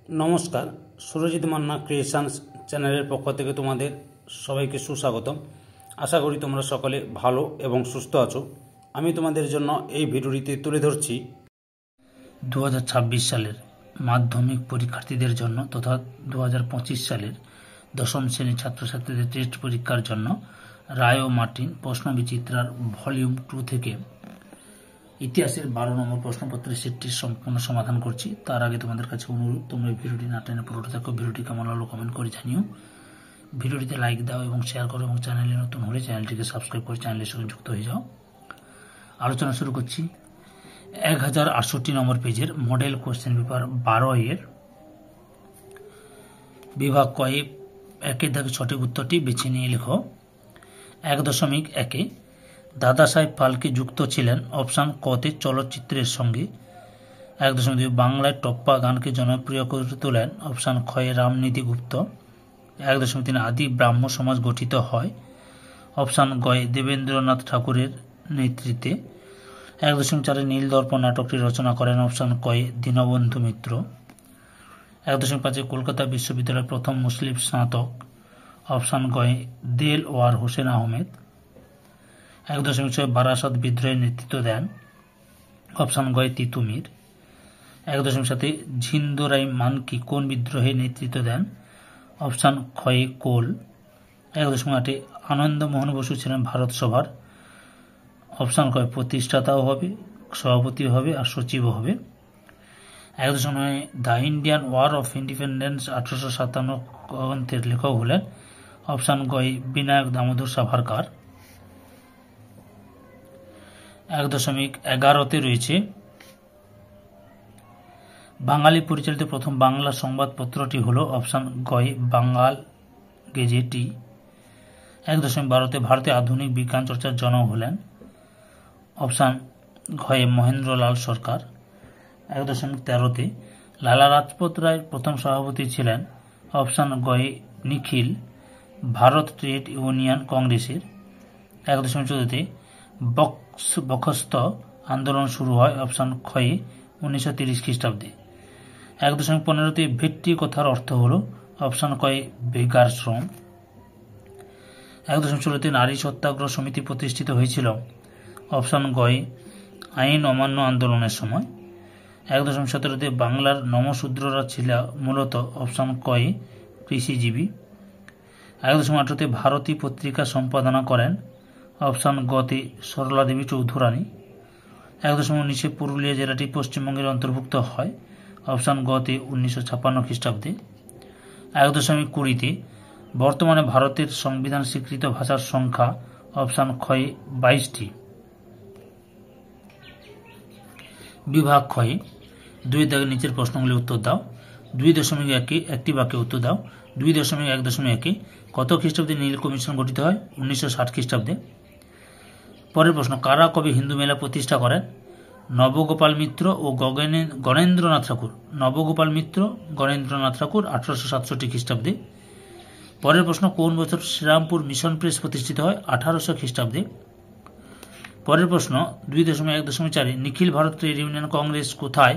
নমস্কার, সুরজিৎ মান্না ক্রিয়েশনস চ্যানেলের পক্ষ থেকে তোমাদের সবাইকে সুস্বাগতম। আশা করি তোমরা সকলে ভালো এবং সুস্থ আছো। আমি তোমাদের জন্য এই ভিডিওটিতে তুলে ধরছি 2026 সালের মাধ্যমিক পরীক্ষার্থীদের জন্য তথা 2025 সালের দশম শ্রেণীর ছাত্রছাত্রীদের টেস্ট পরীক্ষার জন্য রায় ও মার্টিন প্রশ্নবিচিত্রার ভলিউম 2 থেকে ইতিহাসের 12 নম্বর প্রশ্নপত্রের সেটটির সম্পূর্ণ সমাধান করছি। তার আগে তোমাদের কাছে অনুরোধ, তোমরা ভিডিওটি না টেনে পুরোটা দেখো। ভিডিওটি কেমন লাগলো কমেন্ট করে জানিও। ভিডিওটিতে লাইক দাও এবং শেয়ার করো এবং চ্যানেলে নতুন হলে চ্যানেলটিকে সাবস্ক্রাইব করে চ্যানেলের সঙ্গে যুক্ত হয়ে যাও। আলোচনা শুরু করছি। 1068 নম্বর পেজের মডেল কোশ্চেন পেপার 12 এর বিভাগ কয়ে একের দাগে সঠিক উত্তরটি বেছে নিয়ে লেখো। 1.1 দাদা সাহেব ফালকে যুক্ত ছিলেন অপশান কতে চলচ্চিত্রের সঙ্গে। 1.2 বাংলায় টপ্পা গানকে জনপ্রিয় করে তোলেন অপশান ক্ষয়ে রামনীতি গুপ্ত। 1.3 আদি ব্রাহ্ম সমাজ গঠিত হয় অপশান গয়ে দেবেন্দ্রনাথ ঠাকুরের নেতৃত্বে। 1.4 নীল দর্পণ নাটকটি রচনা করেন অপশান কয়ে দীনবন্ধু মিত্র। 1.5 কলকাতা বিশ্ববিদ্যালয়ের প্রথম মুসলিম স্নাতক অপশান গয়ে দেলওয়ার হোসেন আহমেদ। 1.6 বারাসাত বিদ্রোহের নেতৃত্ব দেন অপশান গয়ে তিতুমির। 1.7 ঝিন্দরাই মানকি কোন বিদ্রোহে নেতৃত্ব দেন অপশান ক্ষয়ে কোল। 1.8 আনন্দমোহন বসু ছিলেন ভারত সভার অপশান কয় প্রতিষ্ঠাতাও হবে, সভাপতিও হবে আর সচিবও হবে। 1.9 the Indian war of independence 1857 গ্রন্থের লেখক হলেন অপশান গয় বিনায়ক দামোদর সাভারকার। 1.11 রয়েছে বাঙালি পরিচালিত প্রথম বাংলা সংবাদপত্রটি হল অপশান গয় বাঙ্গাল গেজেটি। 1.12 ভারতে আধুনিক বিজ্ঞান চর্চার জনক হলেন অপশান ঘয়ে মহেন্দ্রলাল সরকার। 1.13 লালা রাজপথ রায় প্রথম সভাপতি ছিলেন অপশান গয়ে নিখিল ভারত ট্রেড ইউনিয়ন কংগ্রেসের। 1.14 বখস্ত আন্দোলন শুরু হয় অপশান ক্ষয়ে 1930 খ্রিস্টাব্দে। 1.15 ভেট্টি কথার অর্থ হল অপশান কয়ে বেগার শ্রম। 1.16 নারী সত্যাগ্রহ সমিতি প্রতিষ্ঠিত হয়েছিল অপশান গয়ে আইন অমান্য আন্দোলনের সময়। 1.17 বাংলার নমশূদ্ররা ছিল মূলত অপশান কয়ে কৃষিজীবী। 1.18 ভারতী পত্রিকা সম্পাদনা করেন অপশান গতে সরলা দেবী চৌধুরানী। 1.19 পুরুলিয়া জেলাটি পশ্চিমবঙ্গের অন্তর্ভুক্ত হয় অপশান গতে 1956 খ্রিস্টাব্দে। 1.20 বর্তমানে ভারতের সংবিধান স্বীকৃত ভাষার সংখ্যা অপশান ক্ষয়ে 22টি। বিভাগ ক্ষয়ে 2 দাগের নিচের প্রশ্নগুলি উত্তর দাও। 2.1 একটি বাক্যে উত্তর দাও। 2.1 কত খ্রিস্টাব্দে নীল কমিশন গঠিত হয় 1960 খ্রিস্টাব্দে। পরের প্রশ্ন, কারা কবে হিন্দু মেলা প্রতিষ্ঠা করেন নবগোপাল মিত্র ও গণেন্দ্রনাথ ঠাকুর। নবগোপাল মিত্র গণেন্দ্রনাথ ঠাকুর 1867 খ্রিস্টাব্দে। পরের প্রশ্ন, কোন বছর শ্রীরামপুর মিশন প্রেস প্রতিষ্ঠিত হয় 1800 খ্রিস্টাব্দে। পরের প্রশ্ন 2.1.4 নিখিল ভারত ট্রেড ইউনিয়ন কংগ্রেস কোথায়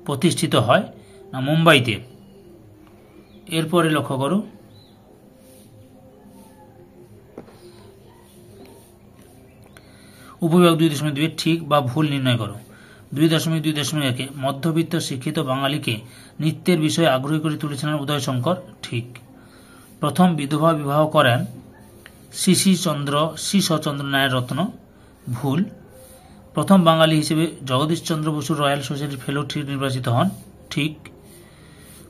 প্রতিষ্ঠিত হয় না মুম্বাইতে। এরপরে লক্ষ্য করো উপবিভাগ 2.2 ঠিক বা ভুল নির্ণয় করো। 2.2.1 মধ্যবিত্ত শিক্ষিত বাঙালিকে নৃত্যের বিষয়ে আগ্রহী করে তুলেছিলেন উদয়শঙ্কর, ঠিক। প্রথম বিধবা বিবাহ করেন শ্রীশচন্দ্র নায়ের রত্ন, ভুল। প্রথম বাঙালি হিসেবে জগদীশচন্দ্র বসু রয়্যাল সোসাইটির ফেলো নির্বাচিত হন, ঠিক।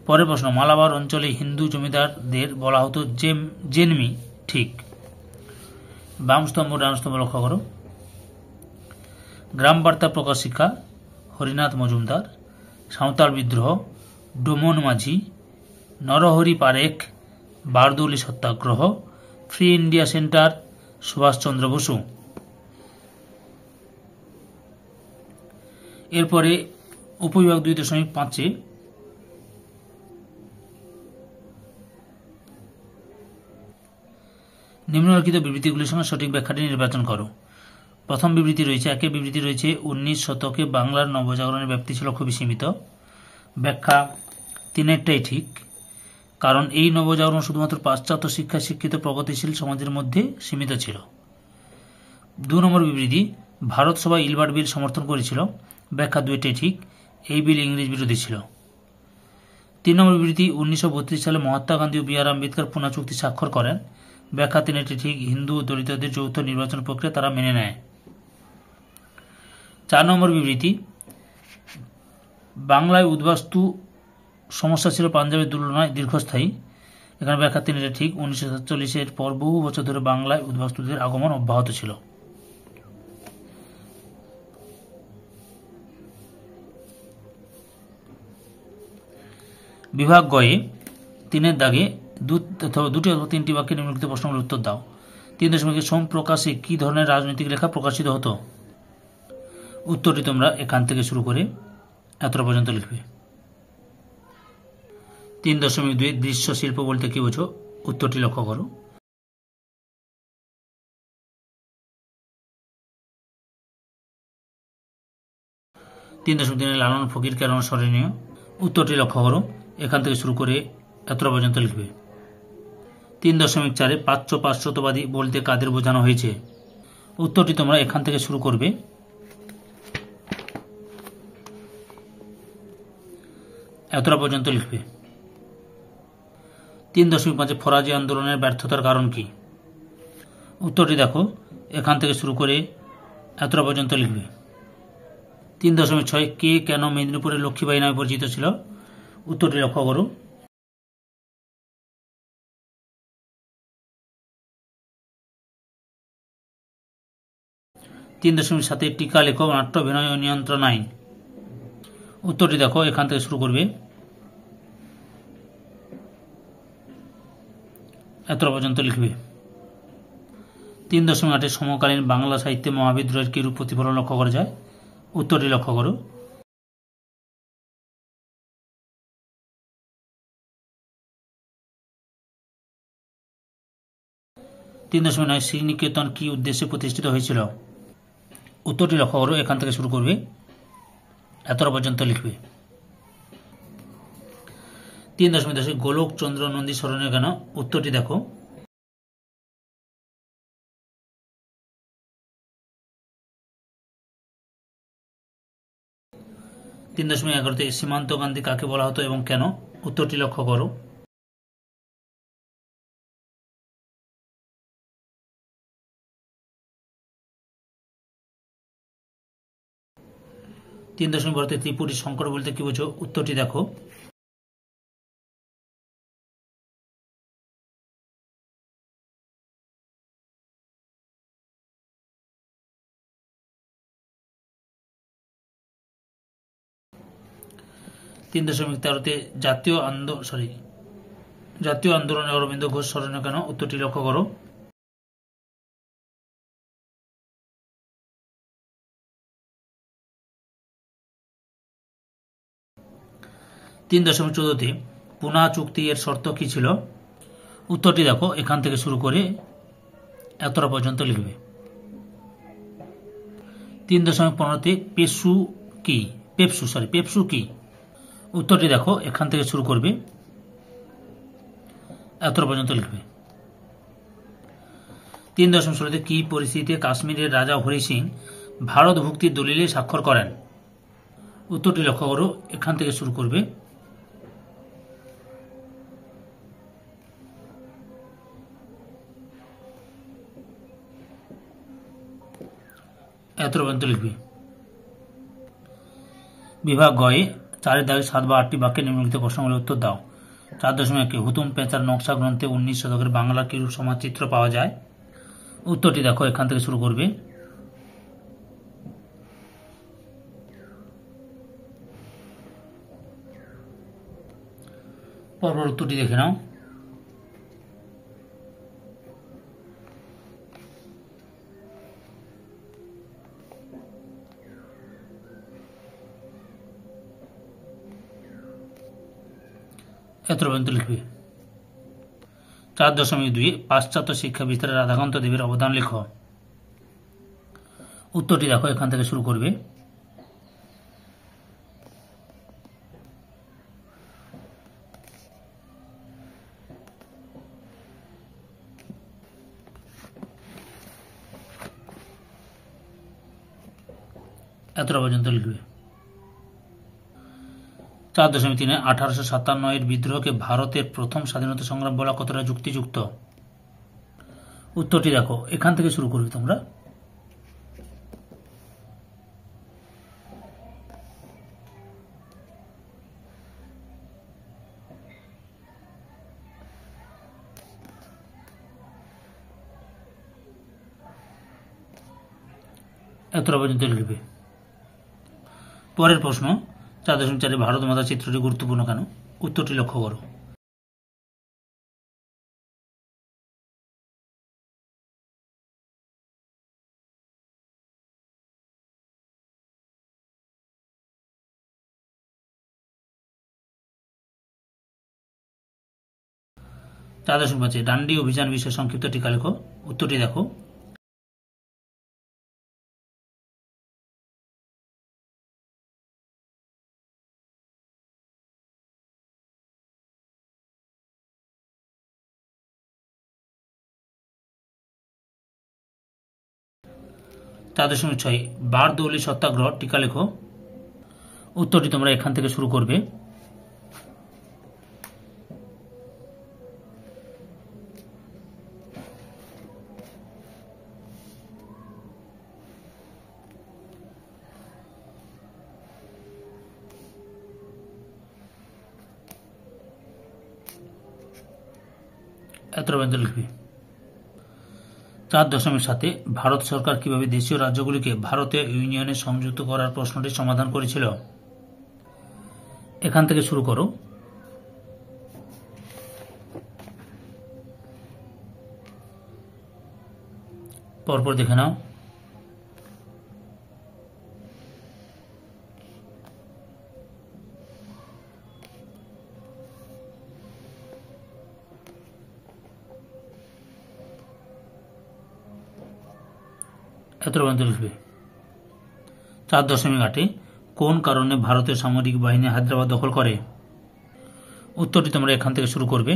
পরের প্রশ্ন, মালাবার অঞ্চলে হিন্দু জমিদারদের বলা হতো জেনমি, ঠিক। বাম স্তম্ভ ডান স্তম্ভ লক্ষ্য করো। গ্রাম বার্তা প্রকাশিকা হরিনাথ মজুমদার। সাঁওতাল বিদ্রোহ Doman Majhi. Narhari Parekh Bardoli satyagraha. Free India centre Subhash Chandra Basu. এরপরে উপবিভাগ 2.5 নিম্নলিখিত বিবৃতিগুলির সঙ্গে সঠিক ব্যাখ্যাটি নির্বাচন করো। প্রথম বিবৃতি রয়েছে 19 শতকে বাংলার নবজাগরণের ব্যাপ্তি ছিল খুবই সীমিত। ব্যাখ্যা তিনেরটাই ঠিক, কারণ এই নবজাগরণ শুধুমাত্র পাশ্চাত্য শিক্ষায় শিক্ষিত প্রগতিশীল সমাজের মধ্যে সীমিত ছিল। 2 নম্বর বিবৃতি, ভারত সভা ইলবার্ট বিল সমর্থন করেছিল। ব্যাখ্যা 2টাই ঠিক, এই বিল ইংরেজ বিরোধী ছিল। 3 নম্বর বিবৃতি, 1932 সালে মহাত্মা গান্ধী ও বি.আর. আম্বেদকর পুনা চুক্তি স্বাক্ষর করেন। ব্যাখ্যা 3টি ঠিক, হিন্দু ও দলিতদের যৌথ নির্বাচন প্রক্রিয়া তারা মেনে নেয়। 4 নম্বর বিবৃতি, বাংলায় উদ্বাস্তু সমস্যা ছিল পাঞ্জাবের তুলনায় দীর্ঘস্থায়ী। এখানে ব্যাখ্যা 3টা ঠিক, 1947-এর পর বহু বছর ধরে বাংলায় উদ্বাস্তুদের আগমন অব্যাহত ছিল। বিভাগ গয়ে 3-এর দাগে 2টি অথবা 3টি বাক্যে নিম্নলিখিত প্রশ্নগুলোর উত্তর দাও। 3.1 সোম প্রকাশে কি ধরনের রাজনৈতিক লেখা প্রকাশিত হতো? উত্তরটি তোমরা এখান থেকে শুরু করে এতটা পর্যন্ত লিখবে। 3.2 দৃশ্য শিল্প বলতে কি বোঝো? উত্তরটি লক্ষ্য করো। 3.3 লালন ফকির কেন স্মরণীয়? উত্তরটি লক্ষ্য করো, এখান থেকে শুরু করে এতটা পর্যন্ত লিখবে। 3.4 প্রাচ্যবাদী বলতে কাদের বোঝানো হয়েছে? উত্তরটি তোমরা এখান থেকে শুরু করবে, এতটা পর্যন্ত লিখবে। 3.5 ফরাজি আন্দোলনের ব্যর্থতার কারণ কি? উত্তরটি দেখো, এখান থেকে শুরু করে এতটা পর্যন্ত লিখবে। 3.6 কে কেন মেদিনীপুরের লক্ষ্মীবাঈ নামে পরিচিত ছিল? উত্তরটি লক্ষ্য করো। 3.7 টিকা লেখক নাট্য অভিনয় ও নিয়ন্ত্রণ আইন। উত্তরটি দেখো, এখান থেকে শুরু করবে, এতটা পর্যন্ত লিখবে। 3.8 সমকালীন বাংলা সাহিত্যে মহাবিদ্রোহের কি রূপ প্রতিফলন লক্ষ্য করা যায়? উত্তরটি লক্ষ্য করো। 3.9 শ্রীনিকেতন কি উদ্দেশ্যে প্রতিষ্ঠিত হয়েছিল? উত্তরটি লক্ষ্য করো, এখান থেকে শুরু করবে, এতটা পর্যন্ত লিখবে। 3.10 গোলক চন্দ্র নন্দী স্মরণীয় কেন? উত্তরটি দেখো। 3.11 সীমান্ত গান্ধী কাকে বলা হতো এবং কেন? উত্তরটি লক্ষ্য করো। 3.12 ত্রিপুরী সংকট বলতে কি বোঝো? উত্তরটি দেখো। 3.13 জাতীয় আন্দোলনে অরবিন্দ ঘোষ স্মরণীয় কেন? উত্তরটি লক্ষ্য করো। 3.14 পুনা চুক্তি এর শর্ত কি ছিল? উত্তরটি দেখো, এখান থেকে শুরু করে এতটা পর্যন্ত লিখবে। 3.15 পেপসু কি? উত্তরটি দেখো, এখান থেকে শুরু করবে, এতটা পর্যন্ত লিখবে। 3.16 কি পরিস্থিতিতে কাশ্মীরের রাজা হরি সিং ভারত ভুক্তির দলিলে স্বাক্ষর করেন? উত্তরটি লক্ষ্য করো, এখান থেকে শুরু করবে, এতটা পর্যন্ত লিখবে। বিভাগ গয়ে 4-এর দাগে 7 বা 8টি বাক্যে নিম্নলিখিত প্রশ্নগুলোর উত্তর দাও। 4.1 হুতুম পেঁচার নকশা গ্রন্থে 19 শতকের বাংলার কিরূপ সমাজচিত্র পাওয়া যায়? উত্তরটি দেখো, এখান থেকে শুরু করবে, পরপর উত্তরটি দেখে নাও। 17 পর্যন্ত লিখবে। 4.2 পাশ্চাত্য শিক্ষা বিস্তারে রাধাকান্ত দেবের অবদান লেখ। উত্তরটি দেখো, এখান থেকে শুরু করবে, এতটা পর্যন্ত লিখবে। 4.3 1857 এর বিদ্রোহকে ভারতের প্রথম স্বাধীনতা সংগ্রাম বলা কতটা যুক্তিযুক্ত? উত্তরটি দেখো, এখান থেকে শুরু করবে তোমরা। এতটা পর্যন্ত লিখবে। পরের প্রশ্ন 4.4 ভারত মাতা চিত্রটি গুরুত্বপূর্ণ কেন? উত্তরটি লক্ষ্য করো। চারদশমিক 5 ডান্ডি অভিযান বিষয়ে সংক্ষিপ্ত টিকা লেখো। উত্তরটি দেখো। চারদশমিক 6 বারদৌলি সত্যাগ্রহ টিকা লেখো। উত্তরটি তোমরা এখান থেকে শুরু করবে। এতটা পর্যন্ত লিখবে। 4.7 ভারত সরকার কিভাবে দেশীয় রাজ্যগুলিকে ভারতীয় ইউনিয়নে সংযুক্ত করার প্রশ্নটি সমাধান করেছিল? এখান থেকে শুরু করো। পরপর দেখে নাও। এতটা পর্যন্ত লিখবে। 4.8 কোন কারণে ভারতীয় সামরিক বাহিনী হায়দ্রাবাদ দখল করে? উত্তরটি তোমরা এখান থেকে শুরু করবে।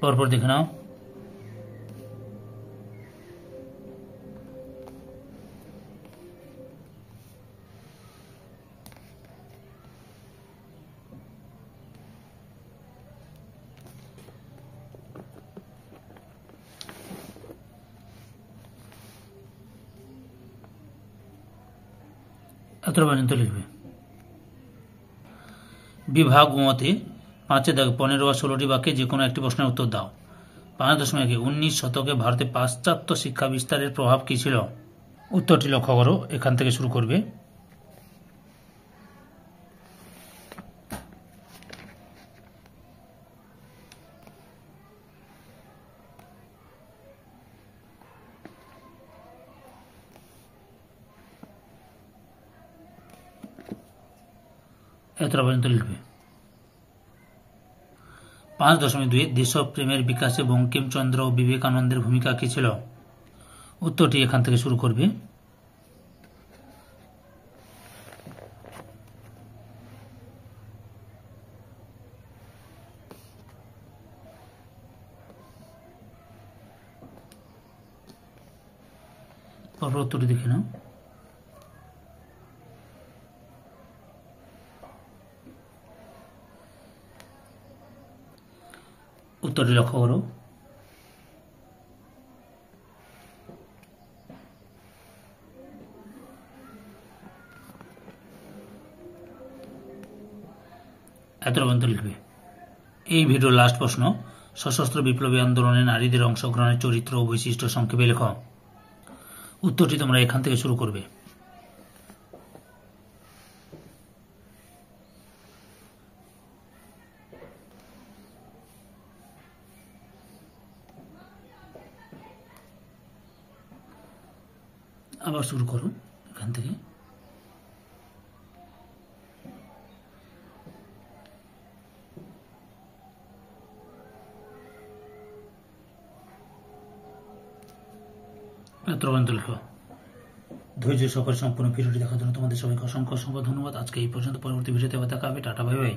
পরপর দেখে নাও। এতটা পর্যন্ত লিখবে। বিভাগ মতে 5 দাগ 15 বা 16টি বাক্যে যে কোনো একটি প্রশ্নের উত্তর দাও। 5.1 19 শতকে ভারতে পাশ্চাত্য শিক্ষা বিস্তারের প্রভাব কি ছিল? উত্তরটি লক্ষ্য করো। এখান থেকে শুরু করবে। এতটা পর্যন্ত লিখবে। 5.2 দেশপ্রেমের বিকাশে বঙ্কিমচন্দ্র ও বিবেকানন্দের ভূমিকা কি ছিল? উত্তরটি এখান থেকে শুরু করবে। পরপর উত্তরটি দেখে নাও। উত্তরটি লক্ষ্য করো। এতটা পর্যন্ত লিখবে। এই ভিডিওর লাস্ট প্রশ্ন সশস্ত্র বিপ্লবী আন্দোলনে নারীদের অংশগ্রহণের চরিত্র ও বৈশিষ্ট্য সংক্ষেপে লেখো। উত্তরটি তোমরা এখান থেকে শুরু করবে। আবার শুরু করো এখান থেকে। ধৈর্য সহকারে সম্পূর্ণ ভিডিওটি দেখার জন্য তোমাদের সবাইকে অসংখ্য অসংখ্য ধন্যবাদ। আজকে এই পর্যন্ত। পরবর্তী ভিডিওতে আবার দেখা হবে। Tata, bye bye.